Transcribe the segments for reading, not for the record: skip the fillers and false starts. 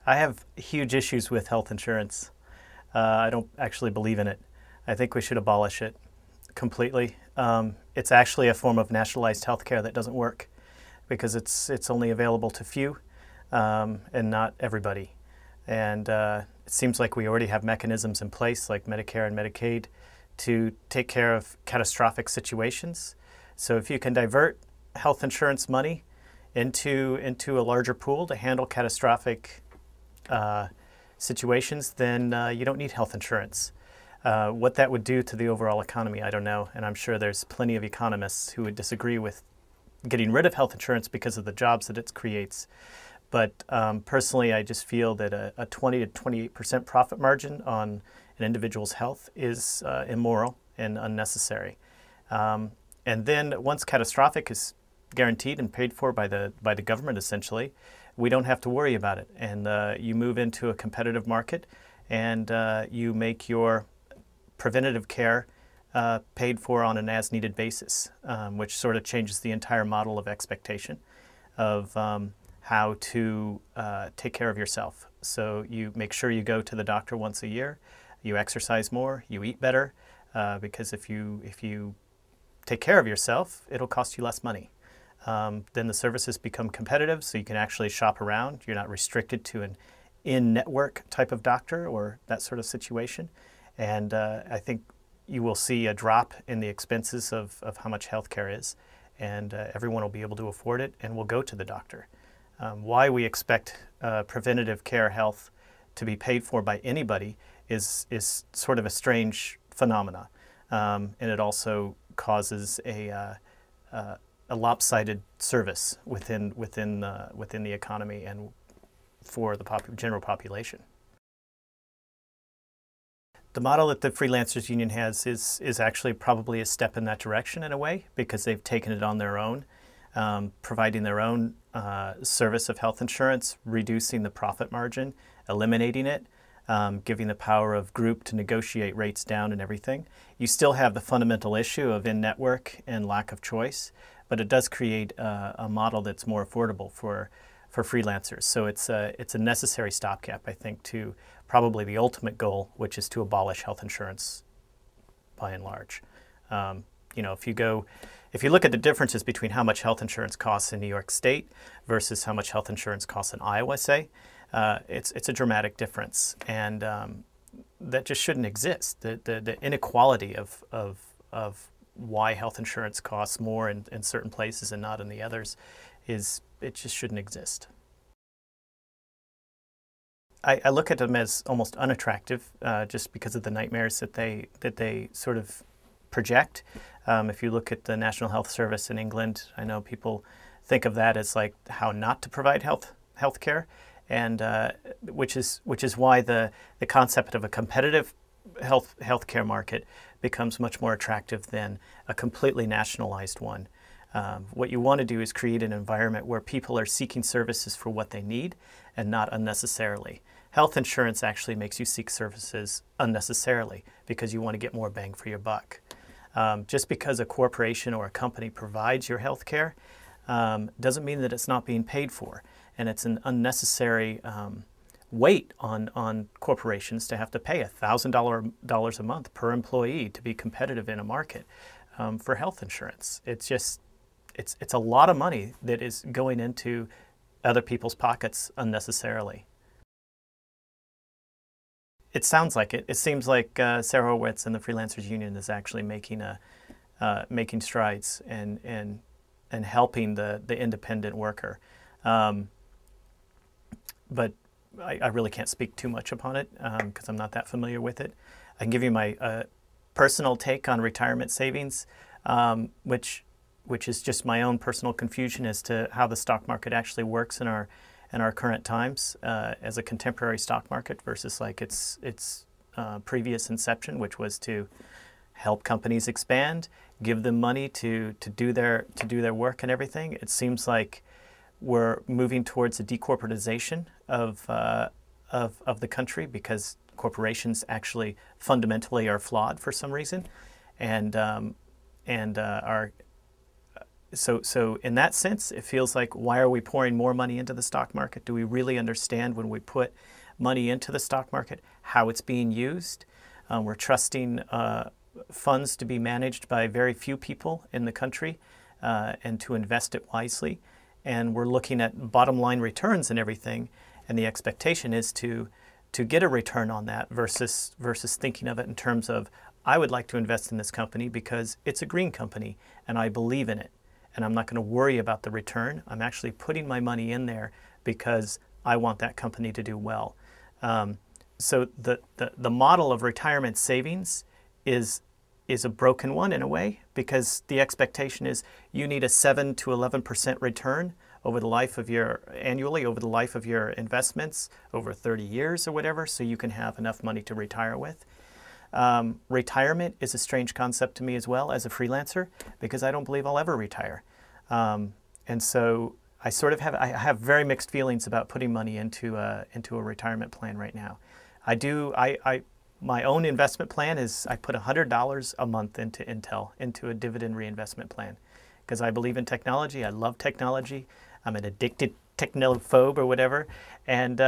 I have huge issues with health insurance. I don't actually believe in it. I think we should abolish it completely. It's actually a form of nationalized health care that doesn't work because it's only available to few and not everybody. And it seems like we already have mechanisms in place like Medicare and Medicaid to take care of catastrophic situations. So if you can divert health insurance money into a larger pool to handle catastrophic situations, then you don't need health insurance. What that would do to the overall economy, I don't know, and I'm sure there's plenty of economists who would disagree with getting rid of health insurance because of the jobs that it creates. But personally, I just feel that a 20 to 28% profit margin on an individual's health is immoral and unnecessary. And then once catastrophic is guaranteed and paid for by the government, essentially, we don't have to worry about it. And you move into a competitive market, and you make your preventative care paid for on an as-needed basis, which sort of changes the entire model of expectation of how to take care of yourself. So you make sure you go to the doctor once a year, you exercise more, you eat better, because if you take care of yourself, it'll cost you less money. Then the services become competitive, so you can actually shop around. You're not restricted to an in-network type of doctor or that sort of situation. And I think you will see a drop in the expenses of how much healthcare is, and everyone will be able to afford it and will go to the doctor. Why we expect preventative care health to be paid for by anybody is sort of a strange phenomena, and it also causes a lopsided service within the economy and for the general population. The model that the Freelancers Union has is actually probably a step in that direction in a way, because they've taken it on their own, providing their own service of health insurance, reducing the profit margin, eliminating it, giving the power of group to negotiate rates down and everything. You still have the fundamental issue of in-network and lack of choice, but it does create a model that's more affordable for freelancers. So it's a necessary stopgap, I think, to probably the ultimate goal, which is to abolish health insurance by and large. You know, if you look at the differences between how much health insurance costs in New York State versus how much health insurance costs in Iowa, say, it's a dramatic difference, and that just shouldn't exist. The inequality of why health insurance costs more in certain places and not in the others it just shouldn't exist. I look at them as almost unattractive, just because of the nightmares that they sort of project. If you look at the National Health Service in England, I know people think of that as like how not to provide health care, and which is why the concept of a competitive health care market becomes much more attractive than a completely nationalized one. What you want to do is create an environment where people are seeking services for what they need and not unnecessarily. Health insurance actually makes you seek services unnecessarily because you want to get more bang for your buck. Just because a corporation or a company provides your health care doesn't mean that it's not being paid for. And it's an unnecessary weight on corporations to have to pay $1,000 a month per employee to be competitive in a market for health insurance. It's a lot of money that is going into other people's pockets unnecessarily. It sounds like it. It seems like Sarah Horowitz and the Freelancers Union is actually making strides and helping the independent worker. But I really can't speak too much upon it because I'm not that familiar with it. I can give you my personal take on retirement savings, which is just my own personal confusion as to how the stock market actually works in our current times as a contemporary stock market versus like its previous inception, which was to help companies expand, give them money to do their work and everything. It seems like we're moving towards a decorporatization of the country because corporations actually fundamentally are flawed for some reason, and are So in that sense, it feels like, why are we pouring more money into the stock market? Do we really understand when we put money into the stock market how it's being used? We're trusting funds to be managed by very few people in the country and to invest it wisely. And we're looking at bottom line returns and everything, and the expectation is to get a return on that versus thinking of it in terms of, I would like to invest in this company because it's a green company and I believe in it. And I'm not going to worry about the return. I'm actually putting my money in there because I want that company to do well. So the model of retirement savings is a broken one in a way, because the expectation is you need a 7 to 11% return over the life of annually over the life of your investments over 30 years or whatever, so you can have enough money to retire with. Retirement is a strange concept to me as well as a freelancer, because I don't believe I'll ever retire. And so I have very mixed feelings about putting money into a retirement plan right now. My own investment plan is I put $100 a month into Intel, into a dividend reinvestment plan, because I believe in technology. I love technology. I'm an addicted technophobe or whatever, and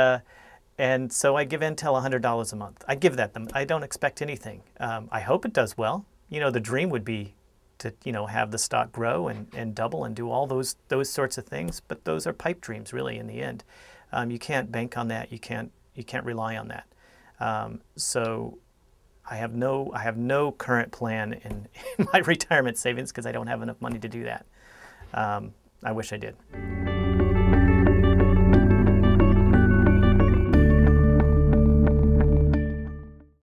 so I give Intel $100 a month. I give that them. I don't expect anything. I hope it does well. The dream would be to have the stock grow and double and do all those sorts of things. But those are pipe dreams, really. In the end, you can't bank on that. You can't rely on that. So I have no current plan in my retirement savings because I don't have enough money to do that. I wish I did.